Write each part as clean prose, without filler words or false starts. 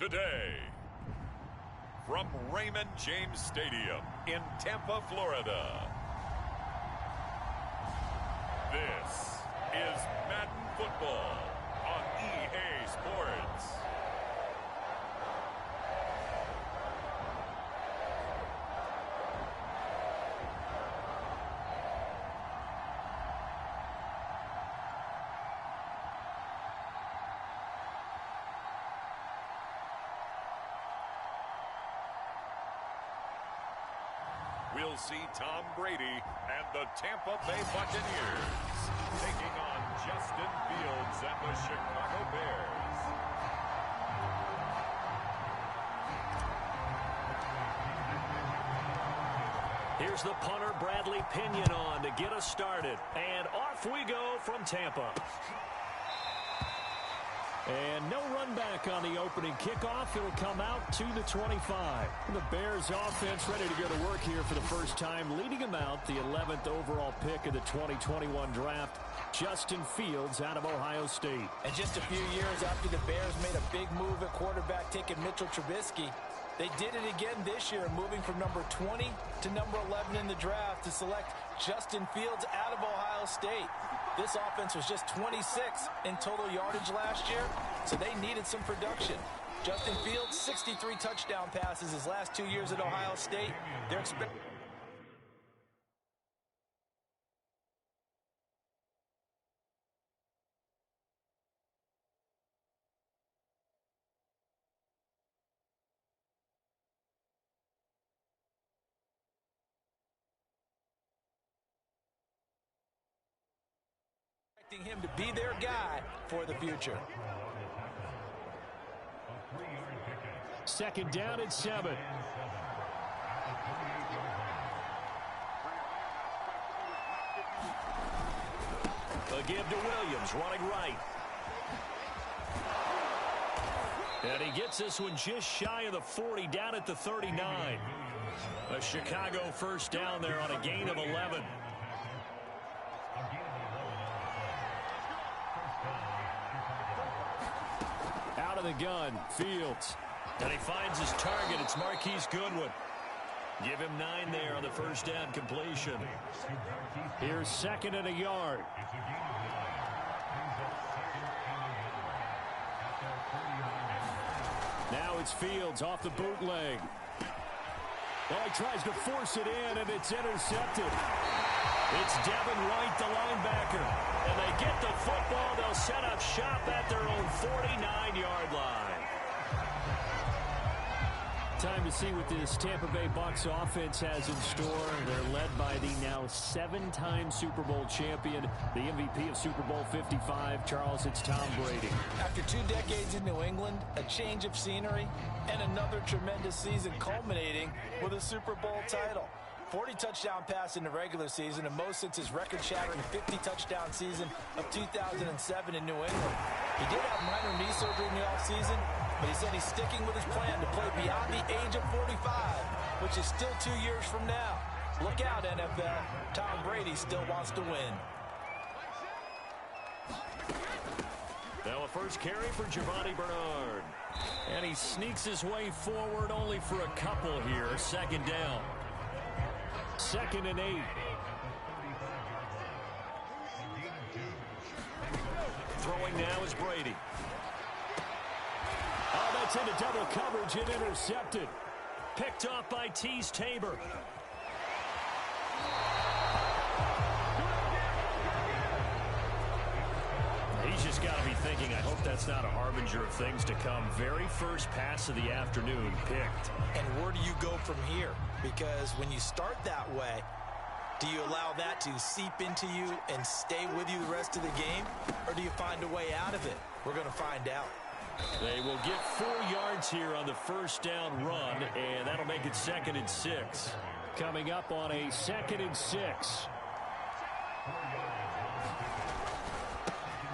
today. From Raymond James Stadium in Tampa, Florida. This is Madden Football on EA Sports. We'll see Tom Brady and the Tampa Bay Buccaneers taking on Justin Fields and the Chicago Bears. Here's the punter, Bradley Pinion, on to get us started. And off we go from Tampa. And no run back on the opening kickoff. It'll come out to the 25. The Bears offense ready to go to work here for the first time, leading them out, the 11th overall pick of the 2021 draft, Justin Fields out of Ohio State. And just a few years after the Bears made a big move at quarterback, taking Mitchell Trubisky, they did it again this year, moving from number 20 to number 11 in the draft to select Justin Fields out of Ohio State. This offense was just 26 in total yardage last year, so they needed some production. Justin Fields, 63 touchdown passes his last 2 years at Ohio State. They're expecting him to be their guy for the future. Second down at 7. A give to Williams, running right. And he gets this one just shy of the 40, down at the 39. A Chicago first down there on a gain of 11. Out of the gun, Fields. And he finds his target. It's Marquise Goodwin. Give him 9 there on the first down completion. Here's second and a yard. Now it's Fields off the bootleg. Well, he tries to force it in, and it's intercepted. It's Devin White, the linebacker. And they get the football. They'll set up shop at their own 49-yard line. Time to see what this Tampa Bay Bucs offense has in store. They're led by the now 7-time Super Bowl champion, the MVP of Super Bowl 55. Charles, it's Tom Brady. After 2 decades in New England, a change of scenery, and another tremendous season culminating with a Super Bowl title. 40 touchdown pass in the regular season, and most since his record-shattering 50-touchdown season of 2007 in New England. He did have minor knee surgery in the offseason, but he said he's sticking with his plan to play beyond the age of 45, which is still 2 years from now. Look out, NFL. Tom Brady still wants to win. Now a first carry for Giovanni Bernard. And he sneaks his way forward only for a couple here. Second down. Second and 8. Throwing now is Brady. Oh, that's into double coverage and intercepted. Picked off by Tease Tabor. He's just got to be thinking, I hope that's not a harbinger of things to come. Very first pass of the afternoon picked. And where do you go from here? Because when you start that way, do you allow that to seep into you and stay with you the rest of the game? Or do you find a way out of it? We're going to find out. They will get 4 yards here on the first down run, and that'll make it second and 6. Coming up on a second and 6.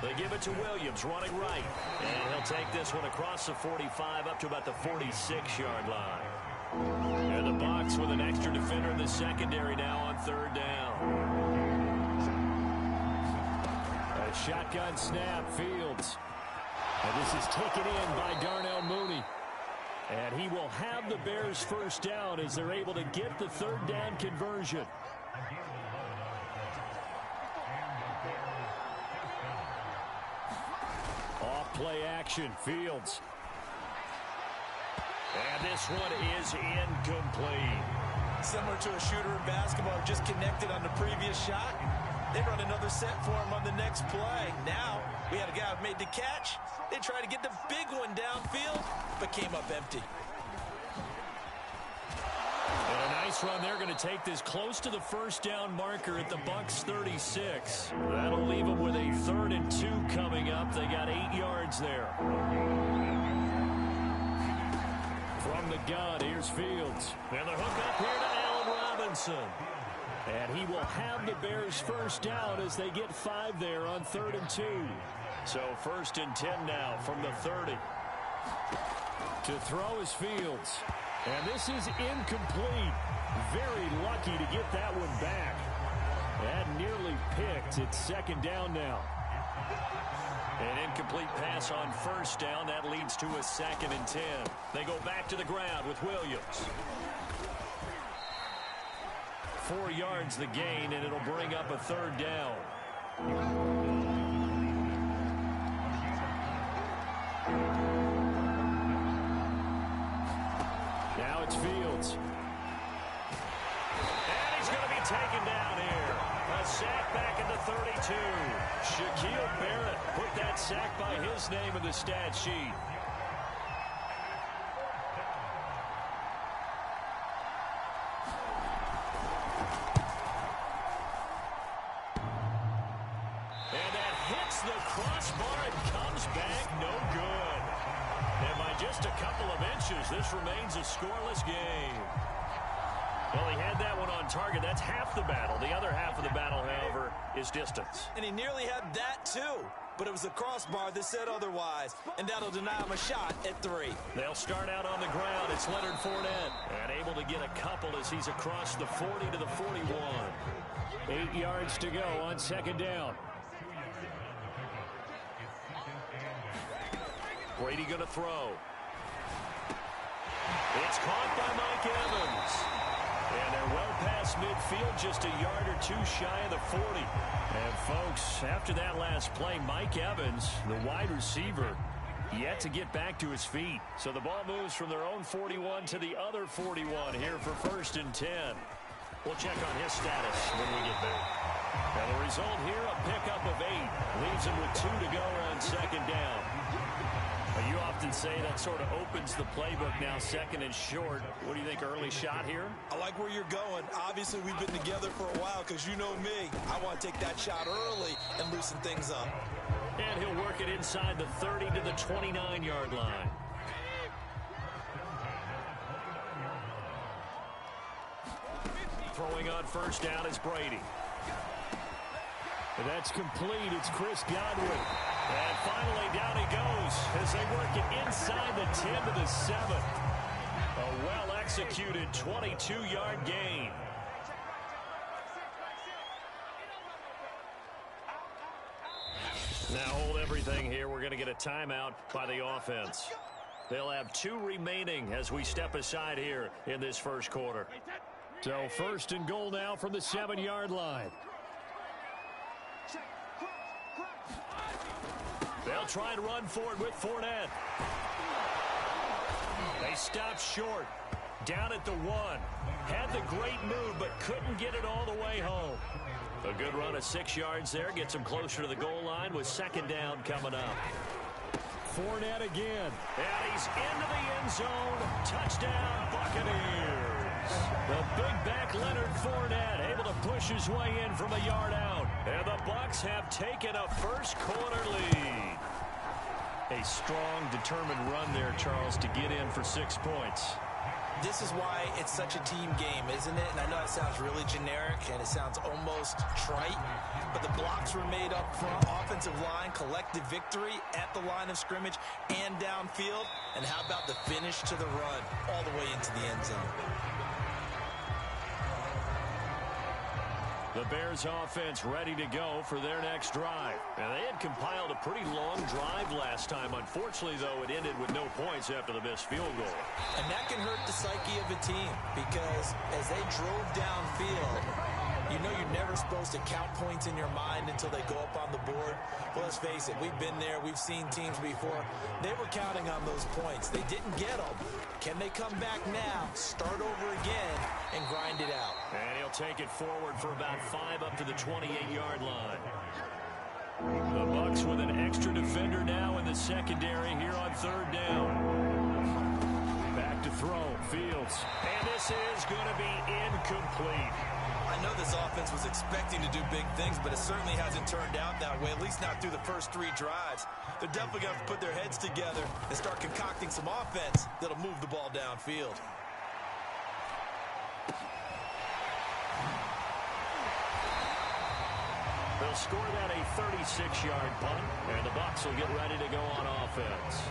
They give it to Williams, running right. And he'll take this one across the 45 up to about the 46-yard line. And the Bucs with an extra defender in the secondary now on third down. A shotgun snap, Fields. And this is taken in by Darnell Mooney. And he will have the Bears first down as they're able to get the third down conversion. Off play action, Fields. And this one is incomplete. Similar to a shooter in basketball, just connected on the previous shot. They run another set for him on the next play. Now, we had a guy who made the catch. They tried to get the big one downfield, but came up empty. And a nice run. They're going to take this close to the first down marker at the Bucs 36. That'll leave them with a 3rd and 2 coming up. They got 8 yards there. From the gun, here's Fields. And the hook up here to Allen Robinson. And he will have the Bears first down as they get 5 there on 3rd and 2. So 1st and 10 now from the 30. To throw is Fields. And this is incomplete. Very lucky to get that one back. That nearly picked. It's 2nd down now. An incomplete pass on 1st down. That leads to a 2nd and 10. They go back to the ground with Williams. 4 yards the gain, and it'll bring up a 3rd down. Now it's Fields. And he's going to be taken down here. A sack back at the 32. Shaquille Barrett put that sack by his name in the stat sheet. And that hits the crossbar and comes back no good. And by just a couple of inches, this remains a scoreless game. Well, he had that one on target. That's half the battle. The other half of the battle, however, is distance. And he nearly had that, too. But it was the crossbar that said otherwise. And that'll deny him a shot at 3. They'll start out on the ground. It's Leonard Fournette. And able to get a couple as he's across the 40 to the 41. 8 yards to go on 2nd down. Brady going to throw. It's caught by Mike Evans. And they're well past midfield, just a yard or 2 shy of the 40. And, folks, after that last play, Mike Evans, the wide receiver, yet to get back to his feet. So the ball moves from their own 41 to the other 41 here for 1st and 10. We'll check on his status when we get back. And the result here, a pickup of 8. Leaves him with 2 to go on 2nd down. You often say that sort of opens the playbook now, 2nd and short. What do you think, early shot here? I like where you're going. Obviously, we've been together for a while because you know me. I want to take that shot early and loosen things up. And he'll work it inside the 30 to the 29-yard line. Throwing on 1st down is Brady. That's complete. It's Chris Godwin. And finally, down he goes as they work it inside the 10 to the 7. A well-executed 22-yard gain. Now hold everything here. We're going to get a timeout by the offense. They'll have 2 remaining as we step aside here in this 1st quarter. So 1st and goal now from the 7-yard line. They'll try and run for it with Fournette. They stopped short. Down at the 1. Had the great move, but couldn't get it all the way home. A good run of 6 yards there. Gets them closer to the goal line with 2nd down coming up. Fournette again. And he's into the end zone. Touchdown, Buccaneers. The big back Leonard Fournette able to push his way in from a yard out. And the Bucs have taken a 1st quarter lead. A strong, determined run there, Charles, to get in for 6 points. This is why it's such a team game, isn't it? And I know it sounds really generic and it sounds almost trite, but the blocks were made up front, offensive line, collective victory at the line of scrimmage and downfield. And how about the finish to the run all the way into the end zone? The Bears offense ready to go for their next drive. And they had compiled a pretty long drive last time. Unfortunately, though, it ended with no points after the missed field goal. And that can hurt the psyche of a team because as they drove downfield, you know you're never supposed to count points in your mind until they go up on the board. Well, let's face it, we've been there. We've seen teams before. They were counting on those points. They didn't get them. Can they come back now, start over again, and grind it out? And he'll take it forward for about 5 up to the 28-yard line. The Bucs with an extra defender now in the secondary here on 3rd down. Back to throw, Fields. And this is going to be incomplete. I know this offense was expecting to do big things, but it certainly hasn't turned out that way, at least not through the first 3 drives. They're definitely going to have to put their heads together and start concocting some offense that'll move the ball downfield. They'll score that a 36-yard punt, and the Bucs will get ready to go on offense.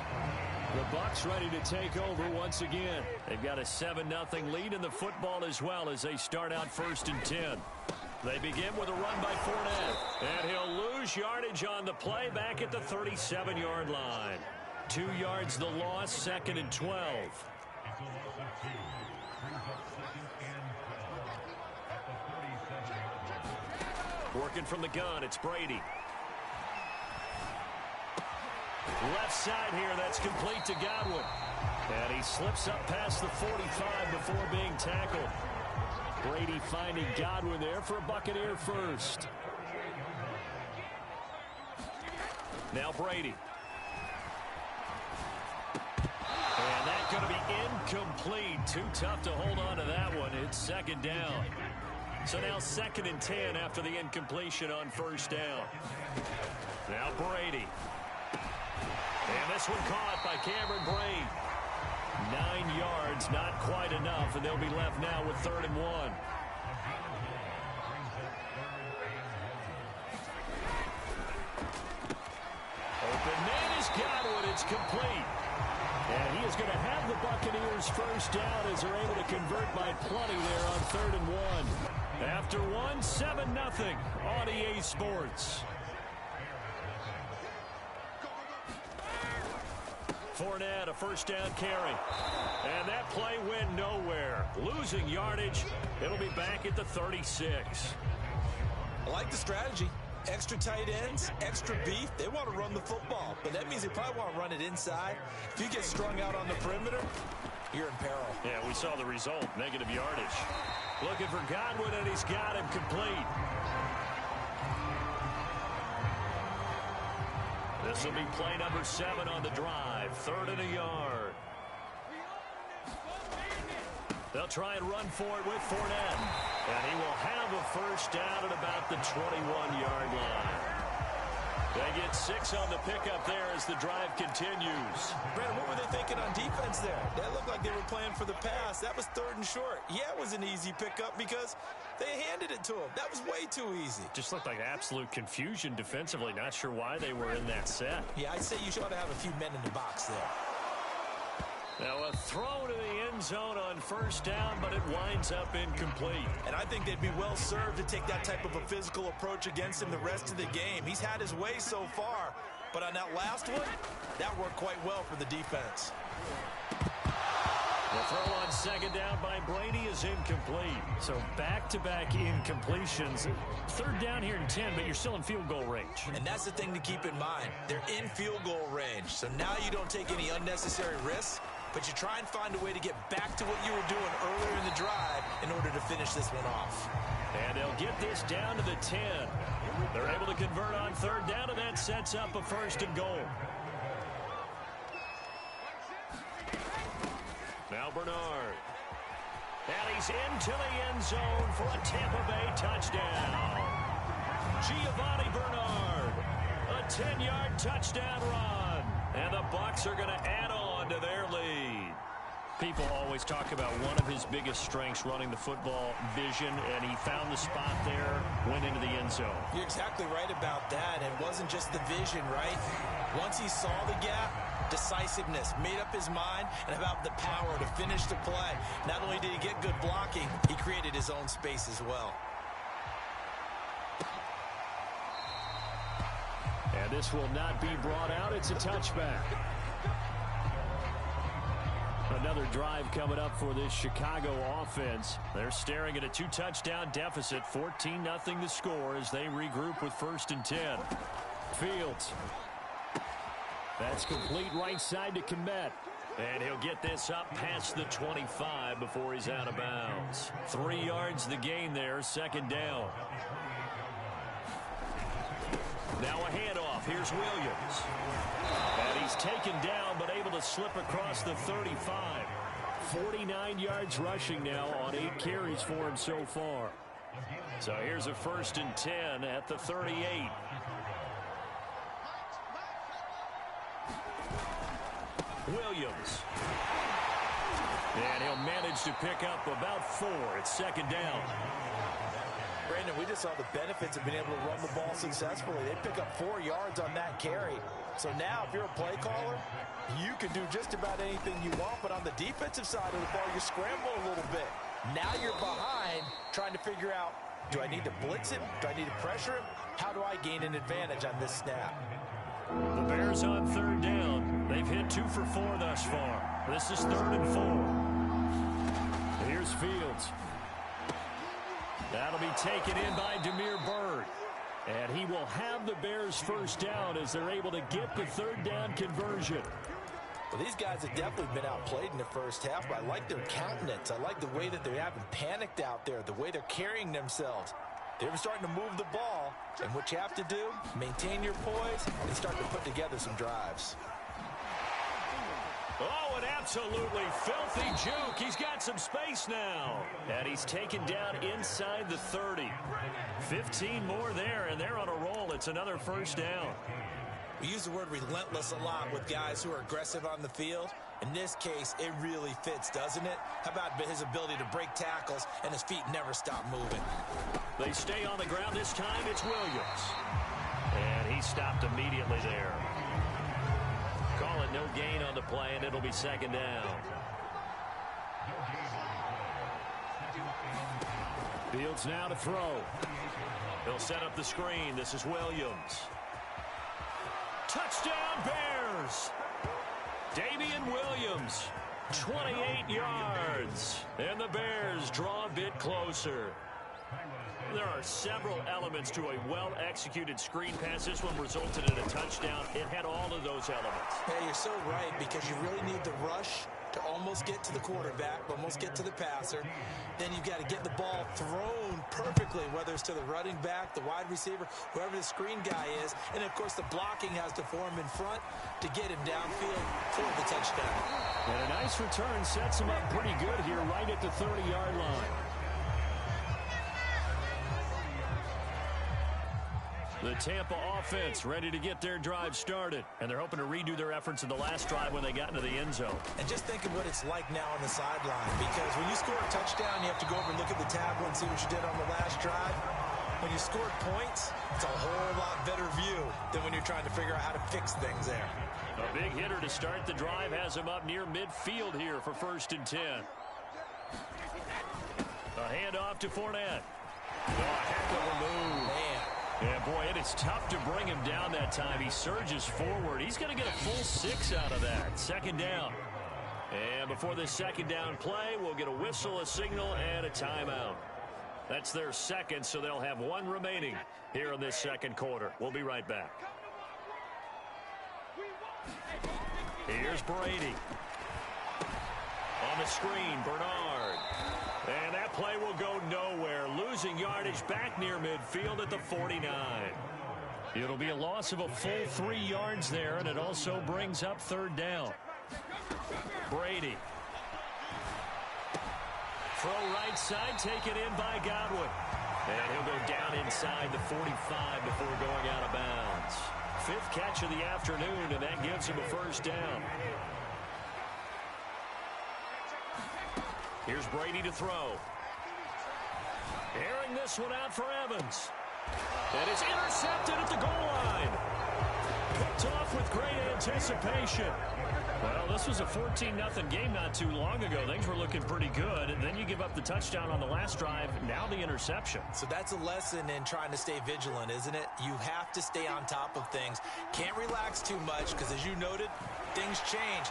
The Bucs ready to take over once again. They've got a 7-0 lead in the football as well as they start out 1st and 10. They begin with a run by Fournette, and he'll lose yardage on the play back at the 37-yard line. 2 yards the loss, 2nd and 12. Working from the gun, it's Brady. Left side here, that's complete to Godwin. And he slips up past the 45 before being tackled. Brady finding Godwin there for a Buccaneer first. Now Brady. And that's going to be incomplete. Too tough to hold on to that one. It's 2nd down. So now 2nd and 10 after the incompletion on 1st down. Now Brady. And this one caught by Cameron Brate. 9 yards, not quite enough, and they'll be left now with 3rd and 1. Open man is Godwin. It's complete. And he is going to have the Buccaneers 1st down as they're able to convert by plenty there on 3rd and 1. After 7-0 on EA Sports. Fournette, a 1st down carry. And that play went nowhere. Losing yardage. It'll be back at the 36. I like the strategy. Extra tight ends, extra beef. They want to run the football, but that means they probably want to run it inside. If you get strung out on the perimeter, you're in peril. Yeah, we saw the result. Negative yardage. Looking for Godwin, and he's got him complete. This will be play number 7 on the drive. 3rd and a yard. They'll try and run for it with Fournette. And he will have a 1st down at about the 21-yard line. They get 6 on the pickup there as the drive continues. Brandon, what were they thinking on defense there? That looked like they were playing for the pass. That was 3rd and short. Yeah, it was an easy pickup because they handed it to him. That was way too easy. Just looked like absolute confusion defensively. Not sure why they were in that set. Yeah, I'd say you should ought to have a few men in the box there. Now a throw to the end zone on 1st down, but it winds up incomplete. And I think they'd be well served to take that type of a physical approach against him the rest of the game. He's had his way so far, but on that last one, that worked quite well for the defense. The throw on 2nd down by Brady is incomplete. So back-to-back incompletions. 3rd down here in 10, but you're still in field goal range. And that's the thing to keep in mind. They're in field goal range. So now you don't take any unnecessary risks, but you try and find a way to get back to what you were doing earlier in the drive in order to finish this one off. And they'll get this down to the 10. They're able to convert on 3rd down, and that sets up a 1st and goal. Now Bernard. And he's into the end zone for a Tampa Bay touchdown. Giovanni Bernard. A 10-yard touchdown run. And the Bucs are going to add on to their lead. People always talk about one of his biggest strengths, running the football, vision, and he found the spot there, went into the end zone. You're exactly right about that. It wasn't just the vision, right? Once he saw the gap, decisiveness, made up his mind, and about the power to finish the play. Not only did he get good blocking, he created his own space as well. this will not be brought out. It's a touchback. Another drive coming up for this Chicago offense. They're staring at a 2-touchdown deficit. 14-0 the score as they regroup with 1st and 10. Fields. That's complete right side to Kmet. And he'll get this up past the 25 before he's out of bounds. 3 yards the gain there, 2nd down. Now a handoff. Here's Williams. And he's taken down but able to slip across the 35. 49 yards rushing now on 8 carries for him so far. So here's a 1st and 10 at the 38. Williams. And he'll manage to pick up about 4. It's 2nd down. Brandon, we just saw the benefits of being able to run the ball successfully. They pick up 4 yards on that carry. So now if you're a play caller, you can do just about anything you want. But on the defensive side of the ball, you scramble a little bit. Now you're behind trying to figure out, do I need to blitz him? Do I need to pressure him? How do I gain an advantage on this snap? The Bears on 3rd down. They've hit 2 for 4 thus far. This is 3rd and 4. Here's Fields. That'll be taken in by Demir Bird. And he will have the Bears 1st down as they're able to get the 3rd down conversion. Well, these guys have definitely been outplayed in the first half, but I like their countenance. I like the way that they haven't panicked out there, the way they're carrying themselves. They're starting to move the ball, and what you have to do, maintain your poise and start to put together some drives. Oh, an absolutely filthy juke. He's got some space now. And he's taken down inside the 30. 15 more there, and they're on a roll. It's another 1st down. We use the word relentless a lot with guys who are aggressive on the field. In this case, it really fits, doesn't it? How about his ability to break tackles and his feet never stop moving? They stay on the ground. This time it's Williams. And he stopped immediately there. Call it no gain on the play, and it'll be 2nd down. Fields now to throw. He'll set up the screen. This is Williams. Touchdown, Bears! Damian Williams, 28 yards. And the Bears draw a bit closer. There are several elements to a well-executed screen pass. This one resulted in a touchdown. It had all of those elements. Yeah, you're so right, because you really need the rush to almost get to the quarterback, almost get to the passer. Then you've got to get the ball thrown perfectly, whether it's to the running back, the wide receiver, whoever the screen guy is. And, of course, the blocking has to form in front to get him downfield for the touchdown. And a nice return sets him up pretty good here right at the 30-yard line. The Tampa offense ready to get their drive started. And they're hoping to redo their efforts in the last drive when they got into the end zone. And just think of what it's like now on the sideline. Because when you score a touchdown, you have to go over and look at the tablet and see what you did on the last drive. When you scored points, it's a whole lot better view than when you're trying to figure out how to fix things there. A big hitter to start the drive has him up near midfield here for 1st and 10. A handoff to Fournette. Oh, heck of a move. Man. Yeah, boy, it is tough to bring him down that time. He surges forward. He's going to get a full 6 out of that. 2nd down. And before this 2nd down play, we'll get a whistle, a signal, and a timeout. That's their 2nd, so they'll have 1 remaining here in this 2nd quarter. We'll be right back. Here's Brady. On the screen, Bernard. And that play will go nowhere. Losing yardage back near midfield at the 49. It'll be a loss of a full 3 yards there, and it also brings up 3rd down. Brady. Throw right side, taken in by Godwin. And he'll go down inside the 45 before going out of bounds. 5th catch of the afternoon, and that gives him a 1st down. Here's Brady to throw. Airing this one out for Evans. And it's intercepted at the goal line. Picked off with great anticipation. Well, this was a 14-0 game not too long ago. Things were looking pretty good. And then you give up the touchdown on the last drive. Now the interception. So that's a lesson in trying to stay vigilant, isn't it? You have to stay on top of things. Can't relax too much because, as you noted, things change.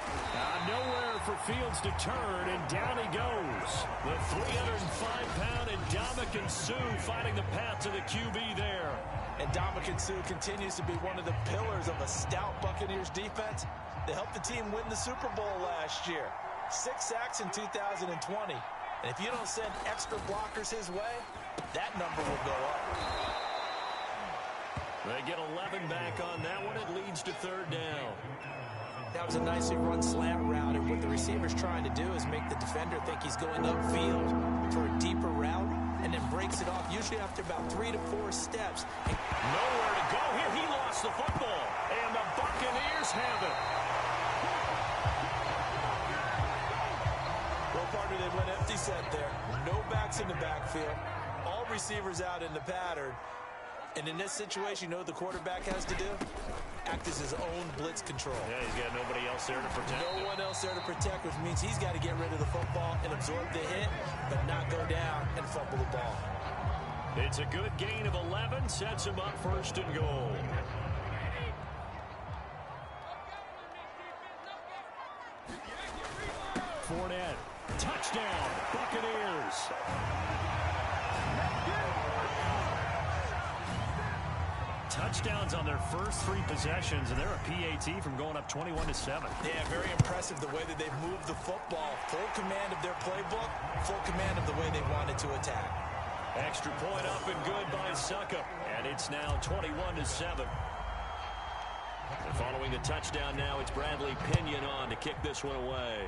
Nowhere for Fields to turn, and down he goes. The 305-pound Ndamukong Suh finding the path to the QB there. And Ndamukong Suh continues to be one of the pillars of a stout Buccaneers defense. They helped the team win the Super Bowl last year. 6 sacks in 2020. And if you don't send extra blockers his way, that number will go up. They get 11 back on that one. It leads to third down. That was a nicely run slant route, and what the receiver's trying to do is make the defender think he's going upfield for a deeper route, and then breaks it off, usually after about 3 to 4 steps. Nowhere to go here. He lost the football, and the Buccaneers have it. Well, partner, they went empty set there. No backs in the backfield. All receivers out in the pattern. And in this situation, you know what the quarterback has to do? Act as his own blitz control. Yeah, he's got nobody else there to protect him. No one else there to protect, which means he's got to get rid of the football and absorb the hit, but not go down and fumble the ball. It's a good gain of 11, sets him up first and goal. Fournette, touchdown, Buccaneers. Touchdowns on their first 3 possessions, and they're a PAT from going up 21-7. Yeah, very impressive the way that they've moved the football. Full command of their playbook, full command of the way they wanted to attack. Extra point up and good by Succop, and it's now 21-7. And following the touchdown now, it's Bradley Pinion on to kick this one away.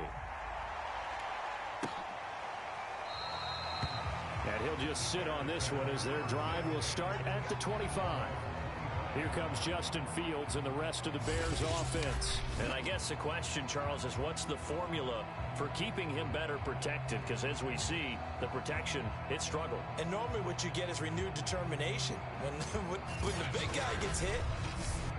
And he'll just sit on this one as their drive will start at the 25. Here comes Justin Fields and the rest of the Bears offense. And I guess the question, Charles, is what's the formula for keeping him better protected? Because as we see, the protection, it struggled. And normally what you get is renewed determination. When the big guy gets hit,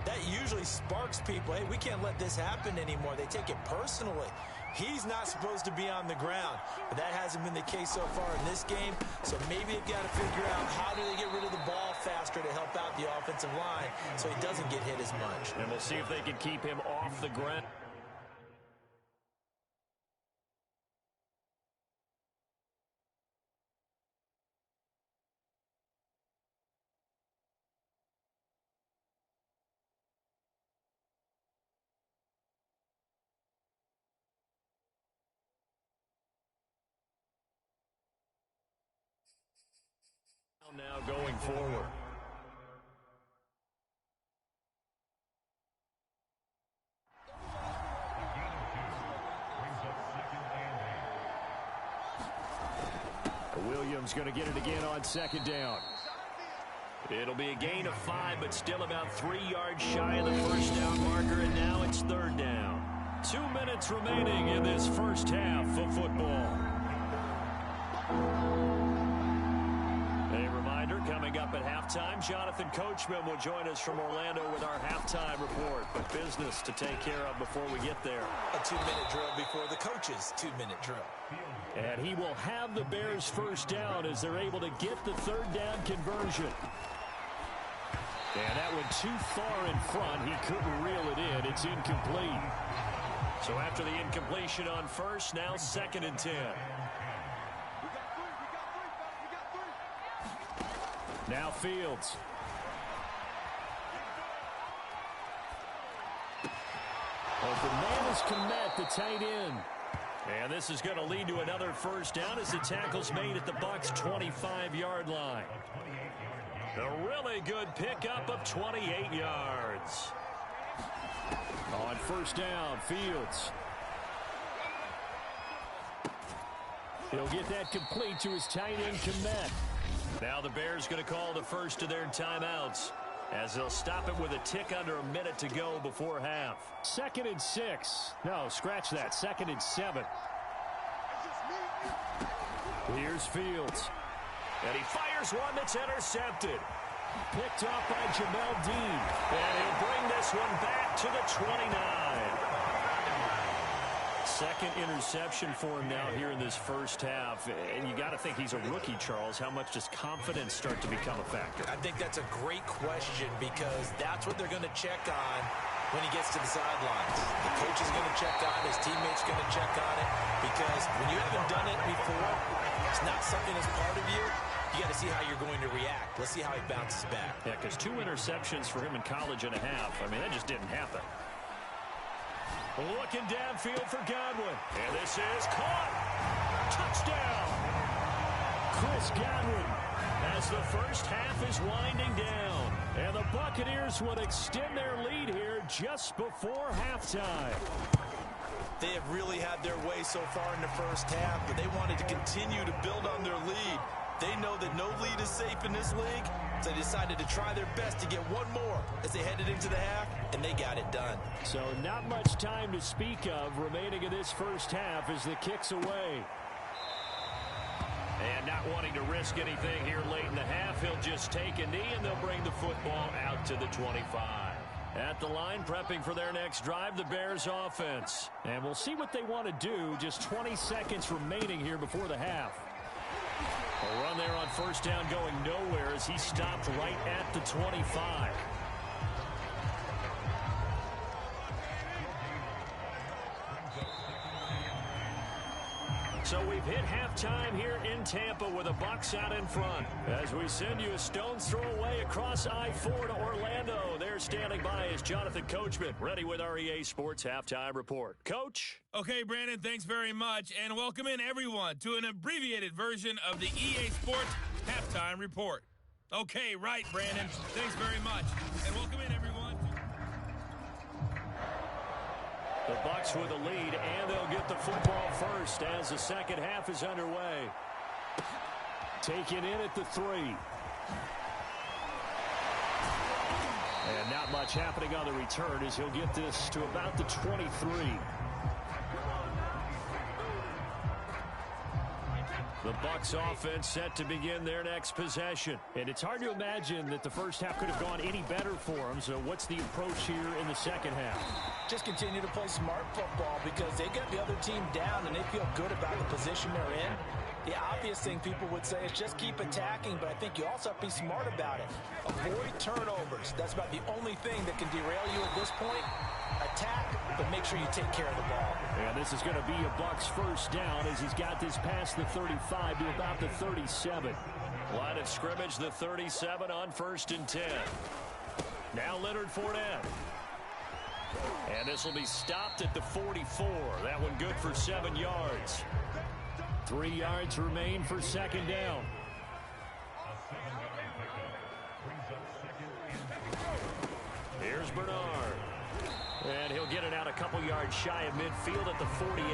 that usually sparks people. Hey, we can't let this happen anymore. They take it personally. He's not supposed to be on the ground, but that hasn't been the case so far in this game. So maybe they've got to figure out how do they get rid of the ball faster to help out the offensive line so he doesn't get hit as much. And we'll see if they can keep him off the ground. Now going forward. Williams going to get it again on second down. It'll be a gain of 5, but still about 3 yards shy of the first down marker, and now it's third down. 2 minutes remaining in this first half of football. Coming up at halftime, Jonathan Coachman will join us from Orlando with our halftime report. But business to take care of before we get there. A 2-minute drill before the coach's 2-minute drill. And he will have the Bears first down as they're able to get the third down conversion. And that went too far in front. He couldn't reel it in. It's incomplete. So after the incompletion on first, now 2nd and 10. Now Fields. Open man is Kmet, the tight end. And this is going to lead to another first down as the tackle's made at the Bucs' 25-yard line. A really good pickup of 28 yards. On first down, Fields. He'll get that complete to his tight end, Kmet. Now the Bears going to call the first of their timeouts as they'll stop it with a tick under a minute to go before half. 2nd and 6. No, scratch that. 2nd and 7. Here's Fields. And he fires one that's intercepted. Picked up by Jamel Dean. And he'll bring this one back to the 29. second interception for him now here in this first half. And you got to think he's a rookie, Charles. How much does confidence start to become a factor? I think that's a great question because that's what they're going to check on when he gets to the sidelines. The coach is going to check on it. His teammates going to check on it because when you haven't done it before, it's not something that's part of you. You got to see how you're going to react. Let's see how he bounces back. Yeah, because 2 interceptions for him in college and a half. I mean, that just didn't happen. Looking downfield for Godwin. And this is caught. Touchdown. Chris Godwin as the first half is winding down. And the Buccaneers would extend their lead here just before halftime. They have really had their way so far in the first half, but they wanted to continue to build on their lead. They know that no lead is safe in this league, so they decided to try their best to get one more as they headed into the half, and they got it done. So not much time to speak of remaining in this first half as the kick's away. And not wanting to risk anything here late in the half, he'll just take a knee, and they'll bring the football out to the 25. At the line, prepping for their next drive, the Bears offense. And we'll see what they want to do. Just 20 seconds remaining here before the half. A run there on first down going nowhere as he stopped right at the 25. So we've hit halftime here in Tampa with the Bucs out in front. As we send you a stone's throw away across I-4 to Orlando. There standing by is Jonathan Coachman, ready with our EA Sports Halftime Report. Coach? Okay, Brandon, thanks very much. And welcome in, everyone, to an abbreviated version of the EA Sports Halftime Report. Okay, right, Brandon. Thanks very much. And welcome in, everyone. The Bucs with a lead, and they'll get the football first as the second half is underway. Taken in at the 3. And not much happening on the return as he'll get this to about the 23. The Bucs offense set to begin their next possession. And it's hard to imagine that the first half could have gone any better for them. So what's the approach here in the second half? Just continue to play smart football because they got the other team down and they feel good about the position they're in. The obvious thing people would say is just keep attacking, but I think you also have to be smart about it. Avoid turnovers. That's about the only thing that can derail you at this point. Attack, but make sure you take care of the ball. And this is going to be a Bucs first down as he's got this past the 35 to about the 37. Line of scrimmage, the 37 on 1st and 10. Now Leonard Fournette. And this will be stopped at the 44. That one good for 7 yards. 3 yards remain for second down. Here's Bernard. And he'll get it out a couple yards shy of midfield at the 48.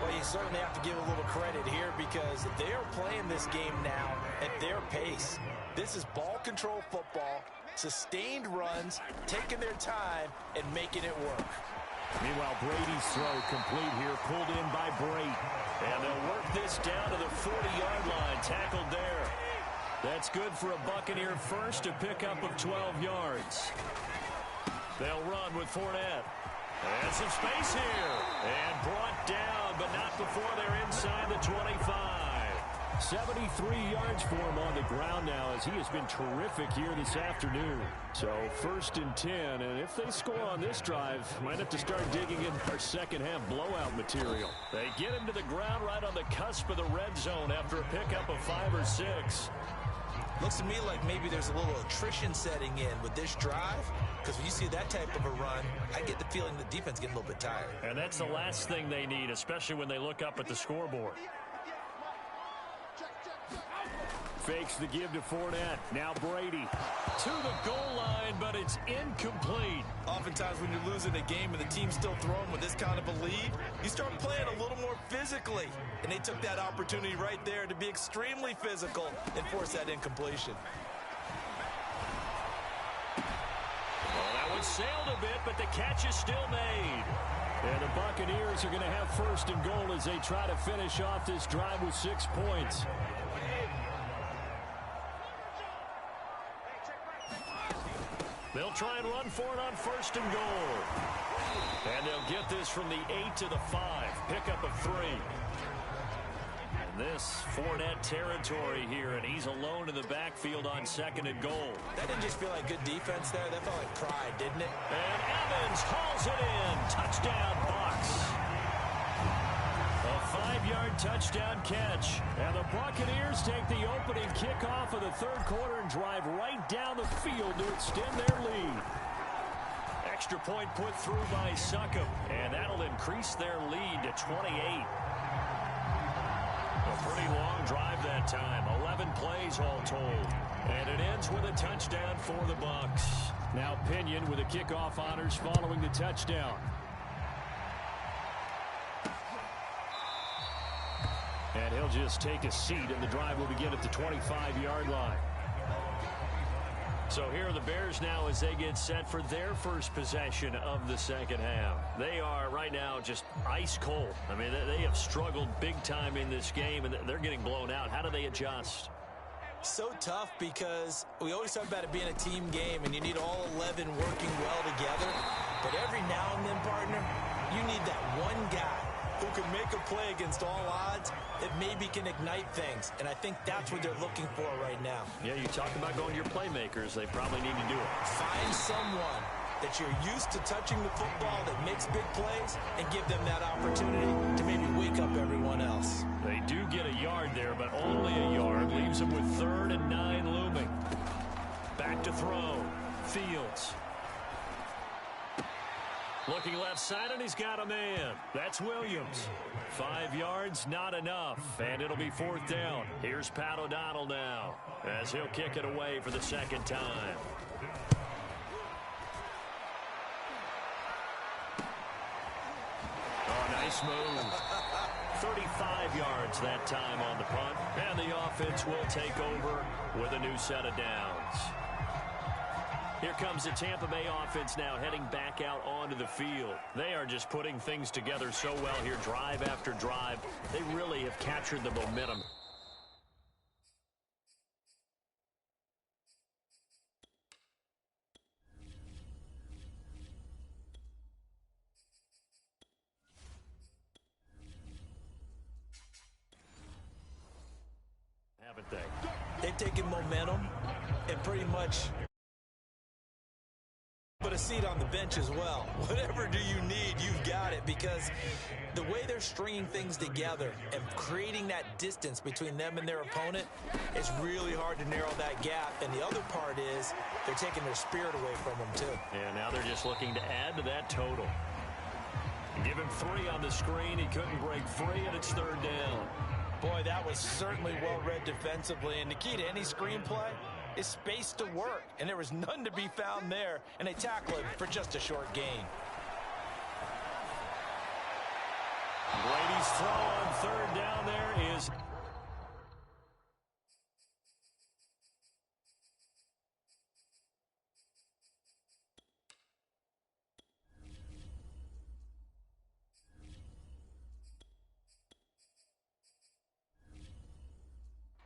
Well, you certainly have to give a little credit here because they are playing this game now at their pace. This is ball control football, sustained runs, taking their time, and making it work. Meanwhile, Brady's throw complete here, pulled in by Brate. And they'll work this down to the 40-yard line, tackled there. That's good for a Buccaneer first, a pickup of 12 yards. They'll run with Fournette. And some space here. And brought down, but not before they're inside the 25. 73 yards for him on the ground now as he has been terrific here this afternoon. So 1st and 10, and if they score on this drive, might have to start digging in our second half blowout material. They get him to the ground right on the cusp of the red zone after a pickup of 5 or 6. Looks to me like maybe there's a little attrition setting in with this drive, because when you see that type of a run, I get the feeling the defense getting a little bit tired. And that's the last thing they need, especially when they look up at the scoreboard. Fakes the give to Fournette. Now Brady to the goal line, but it's incomplete. Oftentimes when you're losing a game and the team's still throwing with this kind of a lead, you start playing a little more physically. And they took that opportunity right there to be extremely physical and force that incompletion. Well, that one sailed a bit, but the catch is still made. And the Buccaneers are going to have 1st and goal as they try to finish off this drive with 6 points. They'll try and run for it on 1st and goal. And they'll get this from the 8 to the 5. Pickup of 3. And this Fournette territory here, and he's alone in the backfield on 2nd and goal. That didn't just feel like good defense there. That felt like pride, didn't it? And Evans hauls it in. Touchdown, Bucs. A 5-yard touchdown catch. And the Buccaneers take the opening kickoff of the 3rd quarter and drive right down the field to extend their lead. Extra point put through by Succop, and that'll increase their lead to 28. A pretty long drive that time. 11 plays all told. And it ends with a touchdown for the Bucs. Now Pinion with the kickoff honors following the touchdown. And he'll just take a seat, and the drive will begin at the 25-yard line. So here are the Bears now as they get set for their first possession of the second half. They are right now just ice cold. I mean, they have struggled big time in this game, and they're getting blown out. How do they adjust? So tough because we always talk about it being a team game, and you need all 11 working well together. But every now and then, partner, you need that one guy who can make a play against all odds that maybe can ignite things. And I think that's what they're looking for right now. Yeah, you talk about going to your playmakers. They probably need to do it. Find someone that you're used to touching the football that makes big plays and give them that opportunity to maybe wake up everyone else. They do get a yard there, but only a yard. Leaves them with 3rd and 9 looming. Back to throw. Fields. Looking left side, and he's got a man. That's Williams. 5 yards, not enough. And it'll be 4th down. Here's Pat O'Donnell now, as he'll kick it away for the 2nd time. Oh, nice move. 35 yards that time on the punt. And the offense will take over with a new set of downs. Here comes the Tampa Bay offense now heading back out onto the field. They are just putting things together so well here, drive after drive. They really have captured the momentum. Haven't they? They've taken momentum and pretty much put a seat on the bench as well. Whatever do you need, you've got it, because the way they're stringing things together and creating that distance between them and their opponent, it's really hard to narrow that gap. And the other part is they're taking their spirit away from them too. And now they're just looking to add to that total. Give him 3 on the screen. He couldn't break free, and it's 3rd down. Boy, that was certainly well read defensively. And the key to any screenplay is space to work, and there was none to be found there, and they tackle it for just a short gain. Brady's throw on 3rd down there is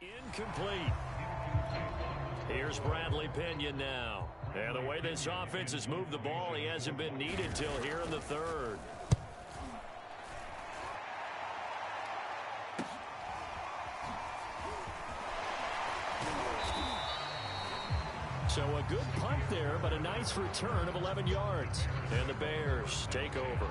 incomplete. Here's Bradley Pinion now. And the way this offense has moved the ball, he hasn't been needed till here in the 3rd. So a good punt there, but a nice return of 11 yards. And the Bears take over.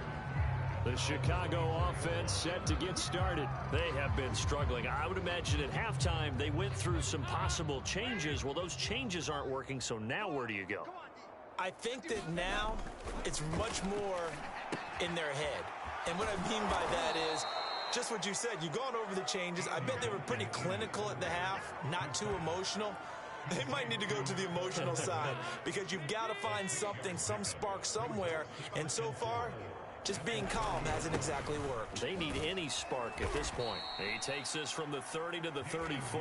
The Chicago offense set to get started. They have been struggling. I would imagine at halftime they went through some possible changes. Well, those changes aren't working, so now where do you go? I think that now it's much more in their head. And what I mean by that is just what you said. You've gone over the changes. I bet they were pretty clinical at the half, not too emotional. They might need to go to the emotional side because you've got to find something, some spark somewhere. And so far, just being calm hasn't exactly worked. They need any spark at this point. He takes this from the 30 to the 34.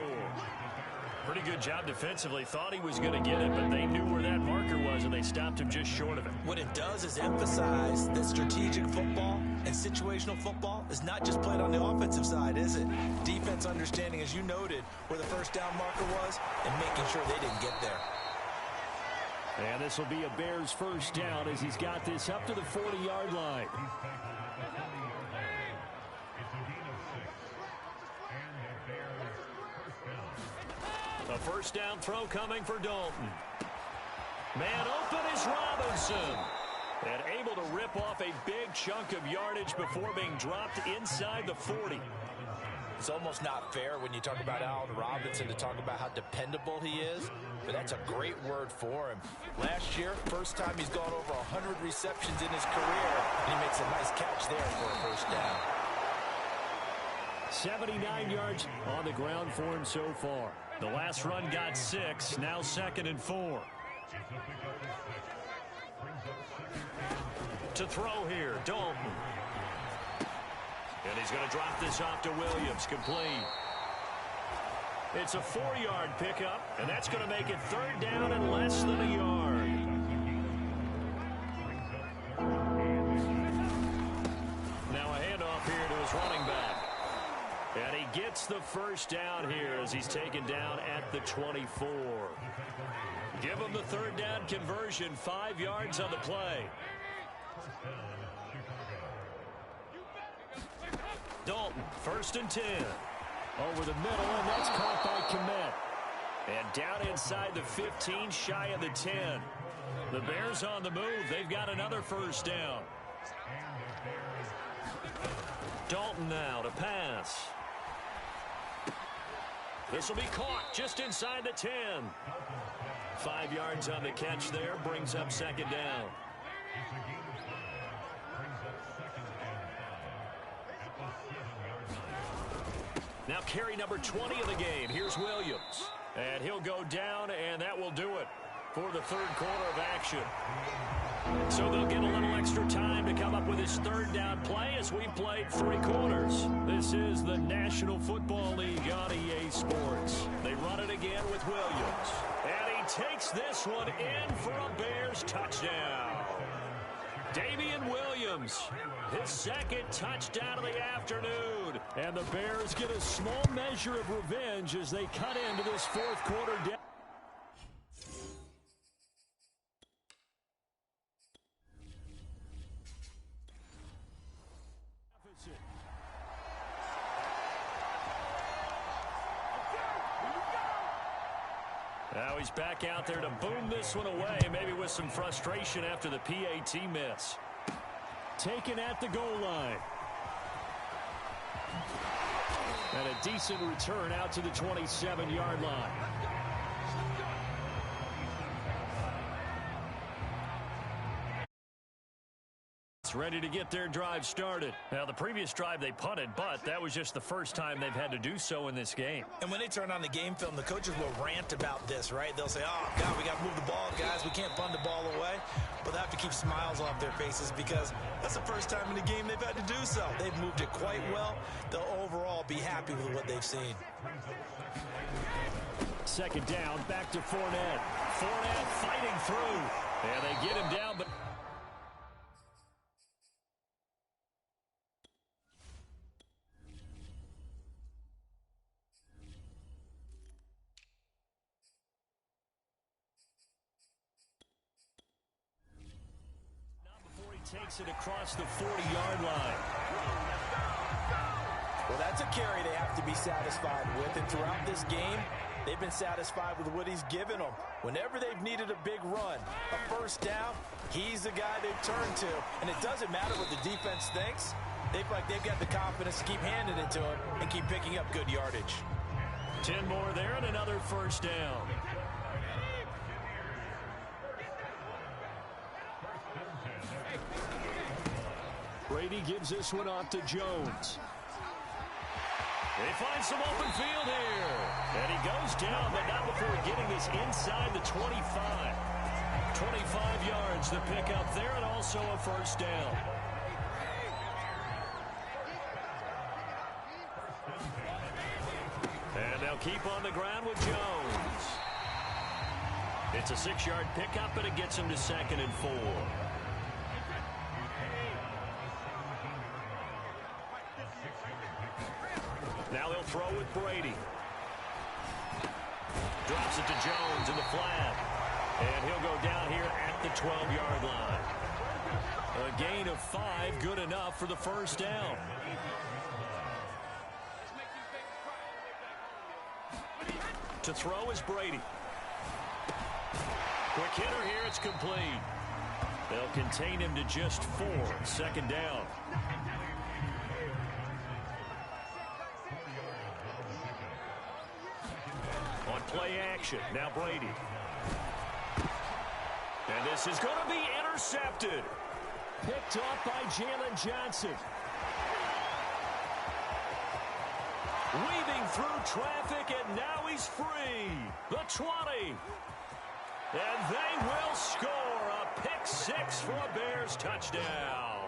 Pretty good job defensively. Thought he was going to get it, but they knew where that marker was, and they stopped him just short of it. What it does is emphasize that strategic football and situational football is not just played on the offensive side, is it? Defense understanding, as you noted, where the 1st down marker was and making sure they didn't get there. And this will be a Bears first down as he's got this up to the 40-yard line. A first down throw coming for Dalton. Man open is Robinson. And able to rip off a big chunk of yardage before being dropped inside the 40. It's almost not fair when you talk about Allen Robinson to talk about how dependable he is, but that's a great word for him. Last year, first time he's gone over 100 receptions in his career, and he makes a nice catch there for a first down. 79 yards on the ground for him so far. The last run got 6, now 2nd and 4. To throw here, Dalton. And he's going to drop this off to Williams, complete. It's a 4-yard pickup, and that's going to make it 3rd down and less than a yard. Now a handoff here to his running back. And he gets the first down here as he's taken down at the 24. Give him the 3rd down conversion, 5 yards on the play. Dalton, 1st and 10. Over the middle, and that's caught by Kmet. And down inside the 15, shy of the 10. The Bears on the move. They've got another first down. Dalton now to pass. This will be caught just inside the 10. 5 yards on the catch there, brings up 2nd down. Now carry number 20 of the game. Here's Williams. And he'll go down, and that will do it for the 3rd quarter of action. So they'll get a little extra time to come up with his 3rd down play as we played 3 quarters. This is the National Football League on EA Sports. They run it again with Williams. And he takes this one in for a Bears touchdown. Damian Williams, his 2nd touchdown of the afternoon. And the Bears get a small measure of revenge as they cut into this 4th quarter. Now he's back out there to boom this one away, maybe with some frustration after the PAT miss. Taken at the goal line. And a decent return out to the 27-yard line. Ready to get their drive started. Now, the previous drive they punted, but that was just the first time they've had to do so in this game. And when they turn on the game film, the coaches will rant about this, right? They'll say, oh, God, we got to move the ball, guys. We can't punt the ball away. But they have to keep smiles off their faces because that's the first time in the game they've had to do so. They've moved it quite well. They'll overall be happy with what they've seen. 2nd down, back to Fournette. Fournette fighting through. And they get him down, but... takes it across the 40-yard line. Well, that's a carry they have to be satisfied with. And throughout this game, they've been satisfied with what he's given them. Whenever they've needed a big run, a first down, he's the guy they've turned to. And it doesn't matter what the defense thinks. They feel like they've got the confidence to keep handing it to him and keep picking up good yardage. 10 more there and another first down. Brady gives this one off to Jones. They find some open field here. And he goes down, but not before getting this inside the 25. 25 yards to pick up there, and also a first down. And they'll keep on the ground with Jones. It's a 6-yard pickup, and it gets him to 2nd and 4. Now they'll throw with Brady. Drops it to Jones in the flat. And he'll go down here at the 12-yard line. A gain of 5, good enough for the first down. To throw is Brady. Quick hitter here, it's complete. They'll contain him to just 4, second down. On play action, now Brady. And this is going to be intercepted. Picked off by Jalen Johnson. Weaving through traffic, and now he's free. The 20. And they will score a pick 6 for a Bears touchdown.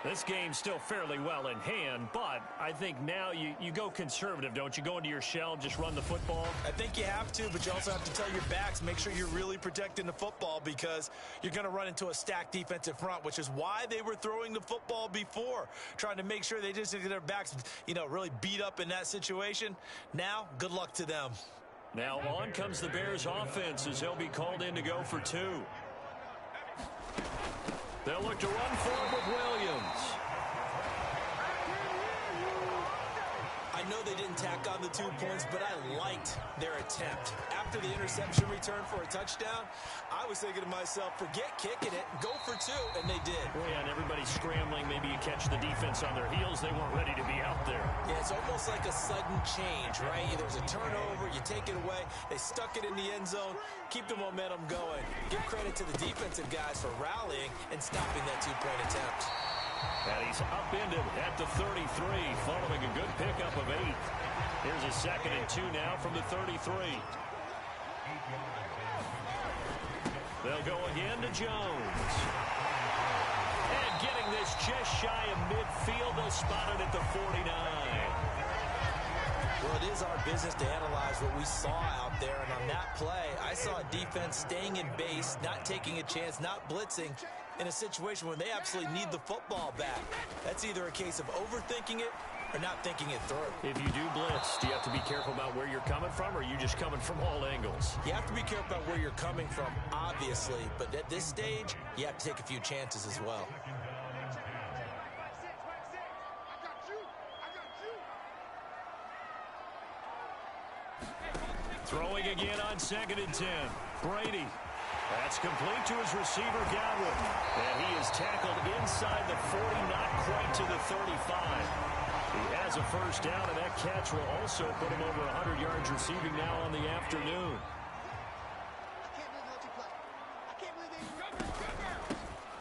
This game's still fairly well in hand, but I think now you go conservative, don't you? Go into your shell, just run the football? I think you have to, but you also have to tell your backs, make sure you're really protecting the football because you're going to run into a stacked defensive front, which is why they were throwing the football before, trying to make sure they just get their backs, really beat up in that situation. Now, good luck to them. Now on comes the Bears offense as they'll be called in to go for 2. They'll look to run forward with Williams. I know they didn't tack on the 2 points, but I liked their attempt. After the interception return for a touchdown, I was thinking to myself, forget kicking it, go for 2, and they did. Oh, yeah, and everybody's scrambling. Maybe you catch the defense on their heels. They weren't ready to be out there. Yeah, it's almost like a sudden change, right? There's a turnover, you take it away, they stuck it in the end zone, keep the momentum going. Give credit to the defensive guys for rallying and stopping that 2-point attempt. And he's upended at the 33, following a good pickup of 8. Here's a 2nd and 2 now from the 33. They'll go again to Jones. And getting this just shy of midfield, they'll spot it at the 49. Well, it is our business to analyze what we saw out there, and on that play, I saw a defense staying in base, not taking a chance, not blitzing, in a situation where they absolutely need the football back. That's either a case of overthinking it or not thinking it through. If you do blitz, do you have to be careful about where you're coming from, or are you just coming from all angles? You have to be careful about where you're coming from, obviously, but at this stage, you have to take a few chances as well. Throwing again on 2nd and 10. Brady. That's complete to his receiver, Godwin. And he is tackled inside the 40, not quite to the 35. He has a first down, and that catch will also put him over 100 yards receiving now on the afternoon.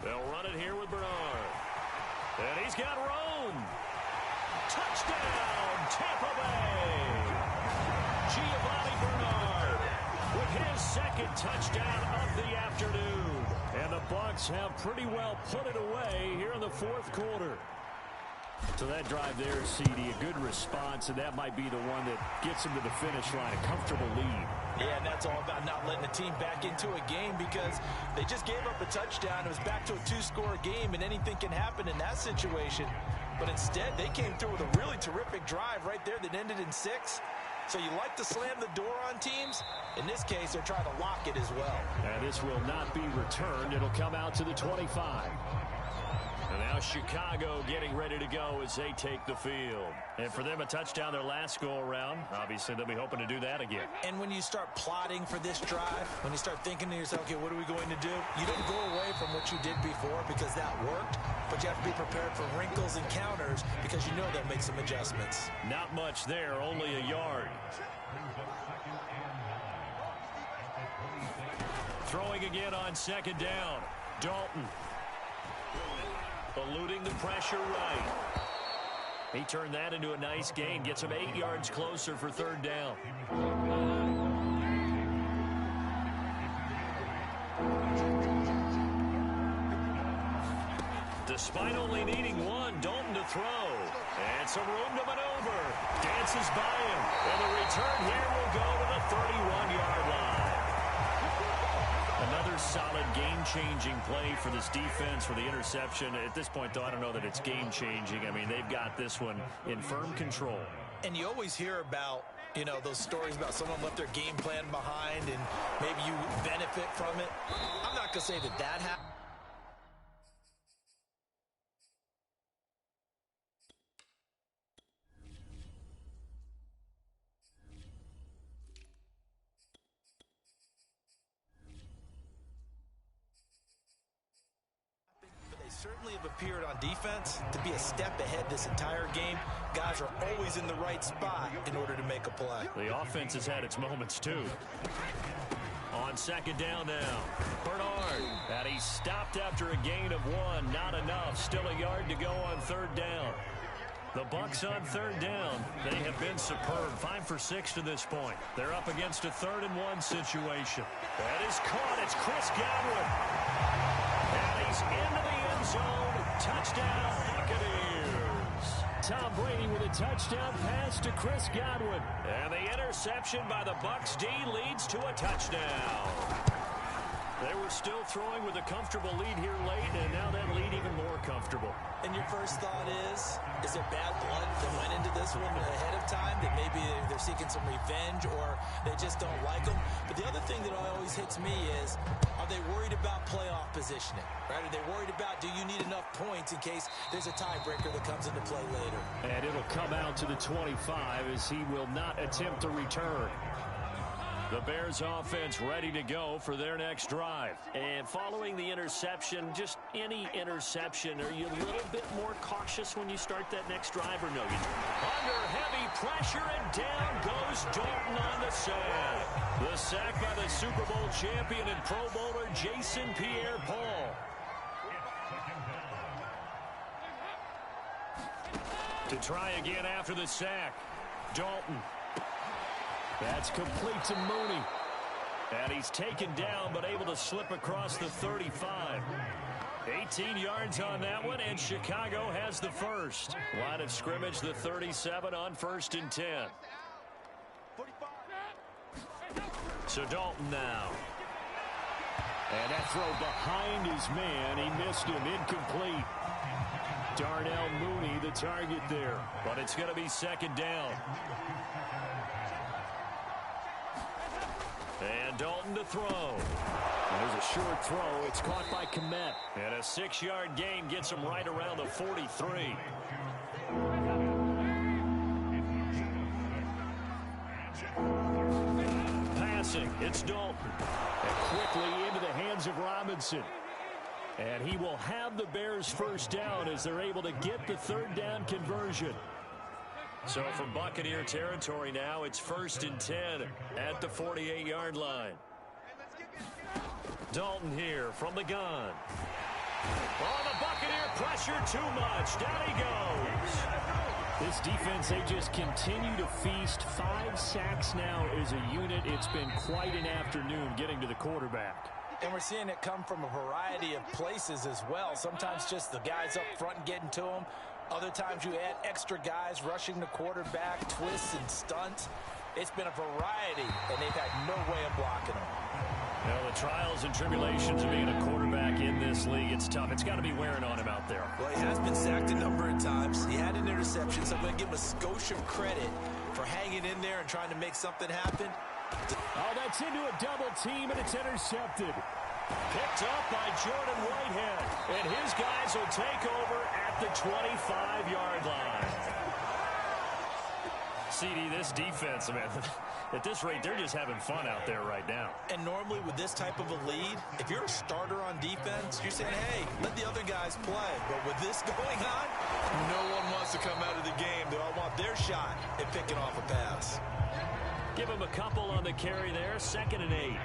They'll run it here with Bernard. And he's got Rome. Touchdown, Tampa Bay. Giovanni Bernard with his 2nd touchdown of the afternoon. And the Bucs have pretty well put it away here in the 4th quarter. So that drive there, CD, a good response, and that might be the one that gets him to the finish line, a comfortable lead. Yeah, and that's all about not letting the team back into a game because they just gave up a touchdown. It was back to a 2-score game, and anything can happen in that situation. But instead, they came through with a really terrific drive right there that ended in 6. So you like to slam the door on teams. In this case, they're trying to lock it as well. And this will not be returned. It'll come out to the 25. And now Chicago getting ready to go as they take the field. And for them, a touchdown their last go-around. Obviously, they'll be hoping to do that again. And when you start plotting for this drive, when you start thinking to yourself, okay, what are we going to do? You don't go away from what you did before because that worked, but you have to be prepared for wrinkles and counters because you know they'll make some adjustments. Not much there, only a yard. Throwing again on 2nd down. Dalton. Eluding the pressure right. He turned that into a nice gain. Gets him 8 yards closer for 3rd down. Despite only needing 1, Dalton to throw. And some room to maneuver. Dances by him. And the return here will go to the 31-yard line. Another solid game-changing play for this defense for the interception. At this point, though, I don't know that it's game-changing. I mean, they've got this one in firm control. And you always hear about You know, those stories about someone left their game plan behind and maybe you benefit from it. I'm not going to say that that happened. Certainly have appeared on defense to be a step ahead this entire game. Guys are always in the right spot in order to make a play. The offense has had its moments, too. On second down now, Bernard. And he's stopped after a gain of 1. Not enough. Still a yard to go on third down. The Bucs on third down. They have been superb. 5 for 6 to this point. They're up against a 3rd-and-1 situation. That is caught. It's Chris Godwin. And he's into the end zone. Touchdown, Buccaneers. Tom Brady with a touchdown pass to Chris Godwin. And the interception by the Bucs D leads to a touchdown. They were still throwing with a comfortable lead here late, and now that lead even more comfortable. And your first thought is there bad blood that went into this one ahead of time, that maybe they're seeking some revenge or they just don't like them? But the other thing that always hits me is, are they worried about playoff positioning? Right? Are they worried about, do you need enough points in case there's a tiebreaker that comes into play later? And it'll come out to the 25 as he will not attempt to return. The Bears offense ready to go for their next drive. And following the interception, just any interception, are you a little bit more cautious when you start that next drive or no? Under heavy pressure and down goes Dalton on the sack. The sack by the Super Bowl champion and Pro Bowler Jason Pierre-Paul. To try again after the sack, Dalton. That's complete to Mooney. And he's taken down but able to slip across the 35. 18 yards on that one, and Chicago has the first. Line of scrimmage, the 37 on 1st and 10. So Dalton now. And that throw behind his man. He missed him. Incomplete. Darnell Mooney, the target there. But it's going to be second down. And Dalton to throw. There's a short throw. It's caught by Kmet. And a 6-yard gain gets him right around the 43. Passing. It's Dalton. And quickly into the hands of Robinson. And he will have the Bears first down as they're able to get the 3rd down conversion. So from Buccaneer territory now, it's 1st and 10 at the 48-yard line. Dalton here from the gun. Oh, the Buccaneer pressure too much. Down he goes. This defense, they just continue to feast. 5 sacks now as a unit. It's been quite an afternoon getting to the quarterback. And we're seeing it come from a variety of places as well. Sometimes just the guys up front getting to them. Other times you add extra guys rushing the quarterback, twists and stunts. It's been a variety, and they've had no way of blocking them. You know, the trials and tribulations of being a quarterback in this league, it's tough. It's got to be wearing on him out there. Well, he has been sacked a number of times. He had an interception, so I'm going to give him a skosh of credit for hanging in there and trying to make something happen. Oh, that's into a double team, and it's intercepted. Picked up by Jordan Whitehead, and his guys will take over at the 25-yard line. CD, this defense, man, at this rate, they're just having fun out there right now. And normally with this type of a lead, if you're a starter on defense, you're saying, hey, let the other guys play. But with this going on, no one wants to come out of the game. They all want their shot at picking off a pass. Give them a couple on the carry there, 2nd and 8.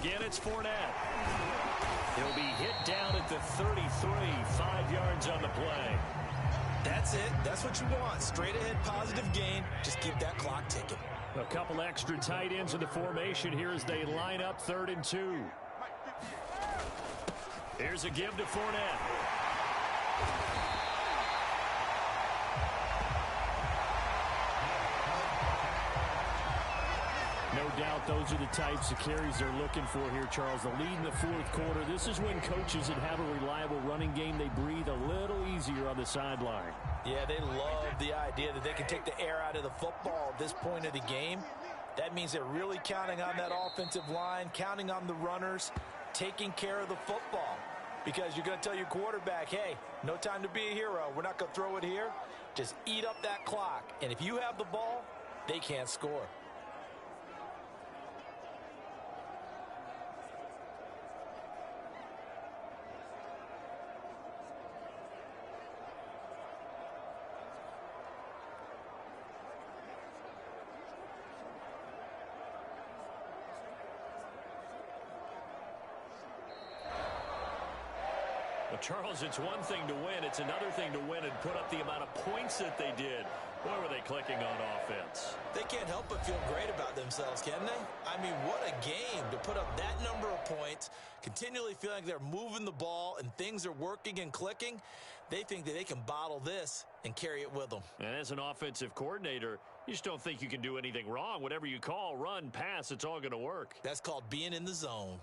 Again, it's Fournette. He'll be hit down at the 33, 5 yards on the play. That's it. That's what you want. Straight ahead, positive gain. Just keep that clock ticking. A couple extra tight ends in the formation here as they line up 3rd and 2. Here's a give to Fournette. No doubt those are the types of carries they're looking for here, Charles. The lead in the fourth quarter. This is when coaches that have a reliable running game, they breathe a little easier on the sideline. Yeah, they love the idea that they can take the air out of the football at this point of the game. That means they're really counting on that offensive line, counting on the runners, taking care of the football. Because you're going to tell your quarterback, hey, no time to be a hero. We're not going to throw it here. Just eat up that clock. And if you have the ball, they can't score. Well, Charles, it's one thing to win. It's another thing to win and put up the amount of points that they did. Boy, were they clicking on offense. They can't help but feel great about themselves, can they? I mean, what a game to put up that number of points, continually feeling like they're moving the ball and things are working and clicking. They think that they can bottle this and carry it with them. And as an offensive coordinator, you just don't think you can do anything wrong. Whatever you call, run, pass, it's all going to work. That's called being in the zone.